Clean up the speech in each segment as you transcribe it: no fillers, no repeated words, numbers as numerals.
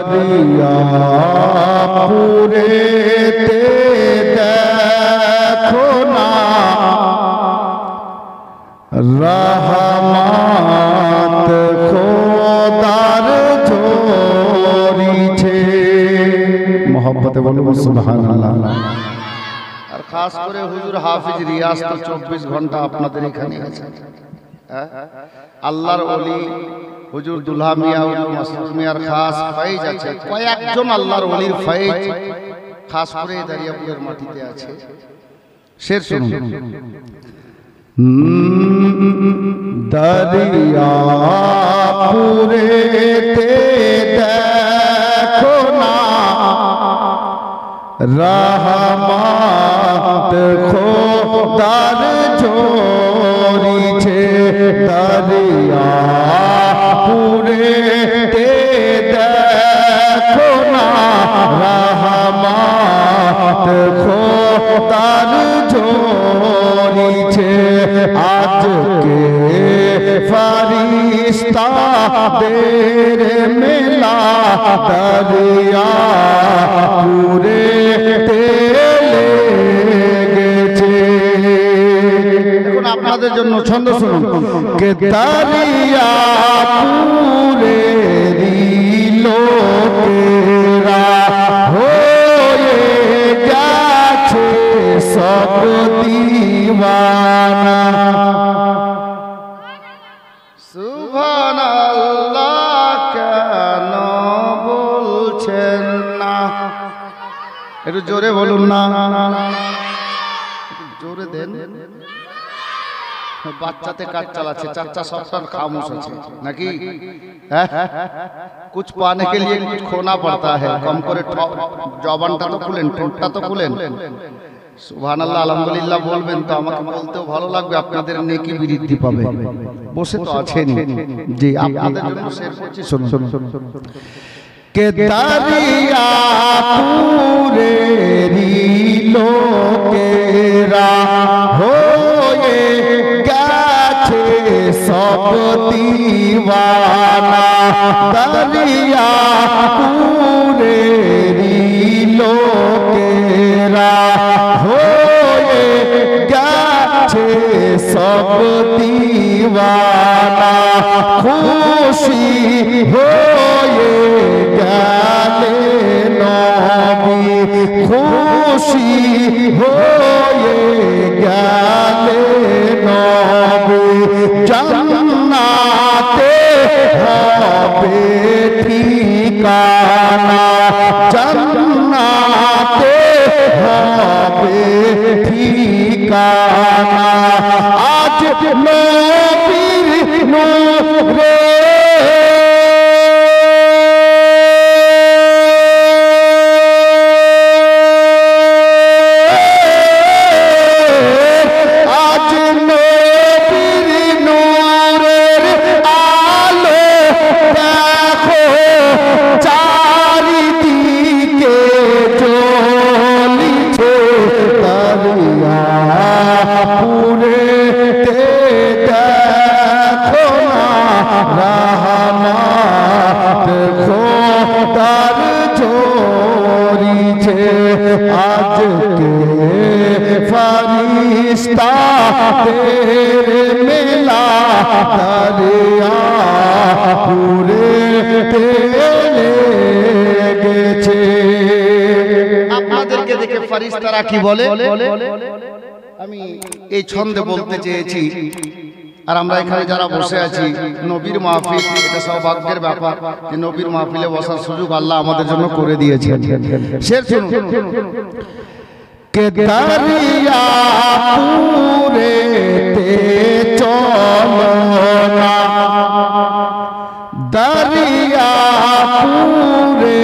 दरिया पूरे ते देखो ना रहमत खोदार झोरी छे मोहब्बत बोलो सुभान अल्लाह। और खास करे हुजूर हाफिज रियाज तो 24 घंटा আপনাদের এখানে আছে। আল্লাহর ওলি হুজুর দুলহা মিয়া হুজুর মাসরুর মিয়ার খাস ফয়েজ আছে, কয়েকজন আল্লাহর ওলির ফয়েজ খাস করে দরিয়াপুরের মাটিতে আছে। শের শুনুন। दरिया पूरे ते देखो ना रहमत खोदार झोरी छे दरिया पूरे ते देखो ना रहमत खोदार झोरी छे आज के फरिश्ता तेरे मिला दरिया पूरे तेले गेছে। এখন আপনাদের জন্য ছন্দ শুনুন কে দরিয়া पूरे লোকেরা হয়ে গেছে সব दीवाना सुभान अल्लाह কেন বলছেন না একটু জোরে বলুন না জোরে দেন। বাচ্চাতে কাজ চালাচ্ছে চাচা সবটার খামোশ আছে নাকি कुछ पाने के लिए कुछ खोना पड़ता है कम করে জবানটা তো খুলেন ঠোঁটটা তো খুলেন। সুবহানাল্লাহ আলহামদুলিল্লাহ বলবেন তো আমাকে বলতেও ভালো লাগবে, আপনাদের নেকি বৃদ্ধি পাবে। বসে তো আছেন জি আপনাদের জন্য শের করছি শুনুন। কে দরিয়া पूरे লোকেরা হয়ে গেছে সব दीवाना दरिया पूरे লোকেরা হয়ে গেছে সব दीवाना খুশি হয়ে গেলে নবী খুশি হয়ে গেলে নবী জান্নাতে হবে ঠিকানা জান্নাতে হবে ঠিকানা আজ নবীর নূরে আজ নবীর নূরের আলো দেখো চারিদিকে জ্বলিছে দরিয়া पूरे ते देखो ना रहमत खोदार झोरी छे आज के फरिश्ता तेरे मिला दरिया पूरे तेले गेছে। আপনাদেরকে দেখে ফেরেশতারা কি বলে আমি এই ছন্দে বলতে চেয়েছি। আর আমরা এখানে যারা বসে আছি নবীর মাহফিল, এটা সৌভাগ্যের ব্যাপার যে নবীর মাহফিলে বসার সুযোগ আল্লাহ আমাদের জন্য করে দিয়েছেন। শের শুনুন কে দরিয়া पूरे তে চলো না দরিয়া पूरे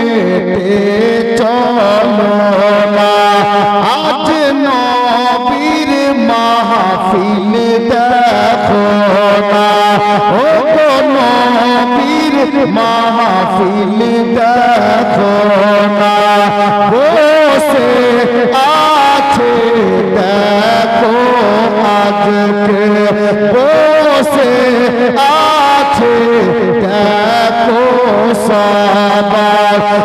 তে চলো না আজ নবীর মাহফিল দেখো না ও নবীর মাহফিল দেখো না বসে আছে দেখো আজকে বসে আছে দেখো সবাই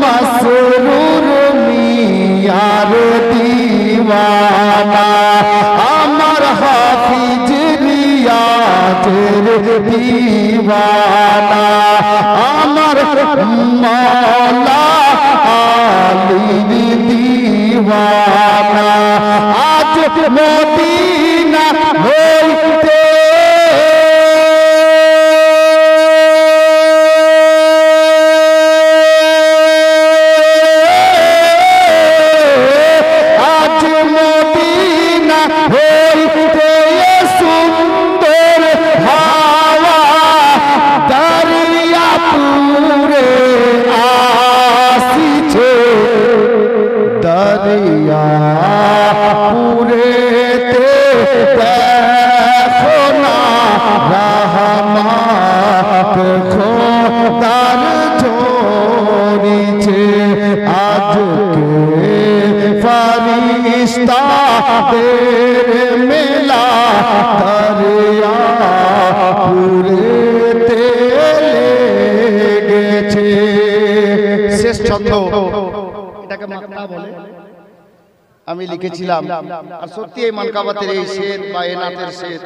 মাসরুর মিয়ার দিওয়ানা আমার হাফিজ রিয়াজের দিওয়ানা আমার মাওলা আলীর দিওয়ানা আজ মদিনা হইতে মেলা দরিয়া পুরেতে লেগেছে। শেষ ছন্দ এটাকে মাকতা বলে, আমি লিখেছিলাম। আর সত্যি এই মানকাবাতের এই শের বা এনাতের শের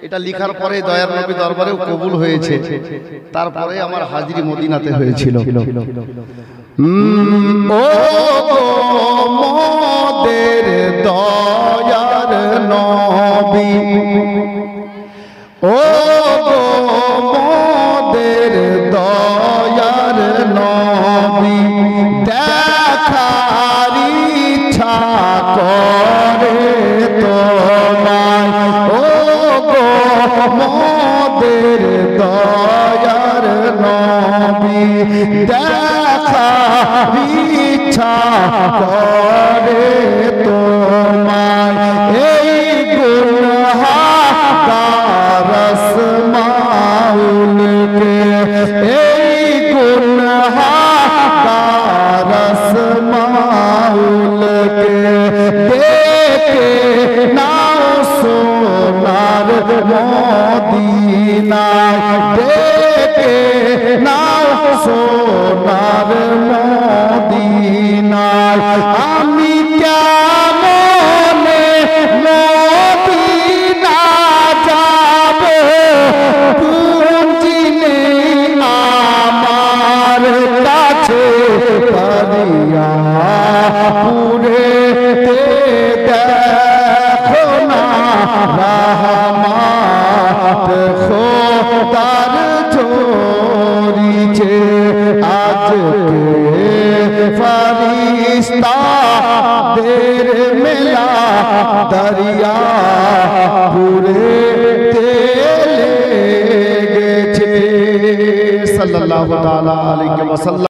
এটা লিখার পরে দয়ার নবী দরবারেও কবুল হয়েছে, তারপরে আমার হাজিরি মদিনাতে হয়েছিল। ও মোদের দয়ার নবী, ও মোদের দয়ার নবী দেখার ইচ্ছা করে তোমায়, ও মোদের দয়ার নবী দেখার ইচ্ছা করে তোমায়। এই গুনহাগার আসমাউলকে, এই গুনহাগার আসমাউলকে দেখে নাও সোনার মদিনায়, দেখে নাও সোনার মদিনায়। আমি কেমনে মদিনা যাব পুঁজি নেই আমার কাছে, দরিয়া পুরেতে দেখো না রহমত খোদার ঝরিছে। আজকে ফরিস্তাদের মেলা দরিয়া পুরেতে লেগেছে। সাল্লাল্লাহু তাআলা আলাইহি ওয়াসাল্লাম।